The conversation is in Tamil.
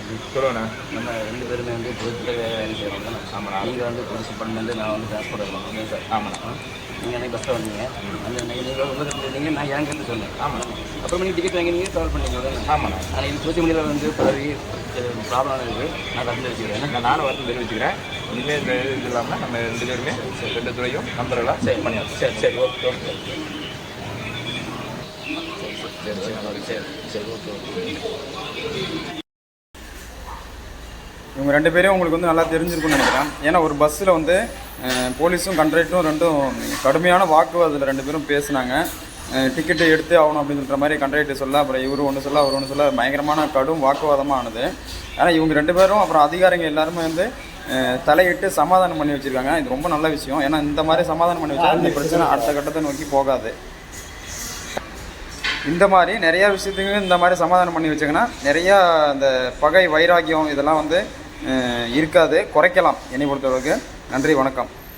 சொல்லுங்கண்ணா. நம்ம 2 பேருமே வந்து பொதுத்துறை வேலை செய்கிறோம் தானே. ஆமாண்ணா. நீங்கள் வந்து போலீஸ் டிபார்ட்மெண்ட்டு, நான் வந்து டிரான்ஸ்போர்ட் இருக்கோம் சார். ஆமாண்ணா. நீங்கள் எனக்கு பஸ்ஸில் வந்தீங்க, அந்த நீங்கள் உங்களுக்கு இருந்தீங்க, நான் என்கிட்ட சொன்னேன். ஆமாண்ணா. அப்புறம் நீங்கள் டிக்கெட் வாங்கி நீங்கள் ட்ராவல் பண்ணிங்க தானே. ஆமாண்ணா. ஆனால் இது சோசியல் மீடியாவில் வந்து பரவி ப்ராப்ளம் இருக்குது. நான் கருத்து வச்சுக்கிறேன். நானும் வருத்தம் தெரிவிச்சுக்கிறேன். இனிமேல் இந்த இது இல்லாமல் நம்ம 2 பேருமே 2 துறையும் நம்பர்களாக சரி பண்ணியாச்சு. சரி சரி ஓகே ஓகே சரி சரி சரி சரி ஓகே ஓகே. இவங்க 2 பேரும் உங்களுக்கு வந்து நல்லா தெரிஞ்சிருக்கும்னு நினைக்கிறேன். ஏன்னா ஒரு பஸ்ஸில் வந்து போலீஸும் கண்ட்ராக்டரும் ரெண்டும் கடுமையான வாக்குவாதத்தில் 2 பேரும் பேசினாங்க. டிக்கெட்டு எடுத்து ஆகணும் அப்படின்னு சொல்கிற மாதிரி கண்ட்ராக்டர் சொல்ல, அப்புறம் இவர் ஒன்று சொல்ல அவர் ஒன்று சொல்ல, பயங்கரமான கடும் வாக்குவாதமாக ஆனது. ஆனால் இவங்க 2 பேரும் அப்புறம் அதிகாரிங்க எல்லாருமே வந்து தலையிட்டு சமாதானம் பண்ணி வச்சுருக்காங்க. இது ரொம்ப நல்ல விஷயம். ஏன்னா இந்த மாதிரி சமாதானம் பண்ணி வச்சா இந்த பிரச்சனை அடுத்த கட்டத்தை நோக்கி போகாது. இந்த மாதிரி நிறையா விஷயத்துக்கு இந்த மாதிரி சமாதானம் பண்ணி வச்சாங்கன்னா நிறையா இந்த பகை வைராக்கியம் இதெல்லாம் வந்து இருக்காது, குறைக்கலாம் என்னை பொறுத்தளவுக்கு. நன்றி, வணக்கம்.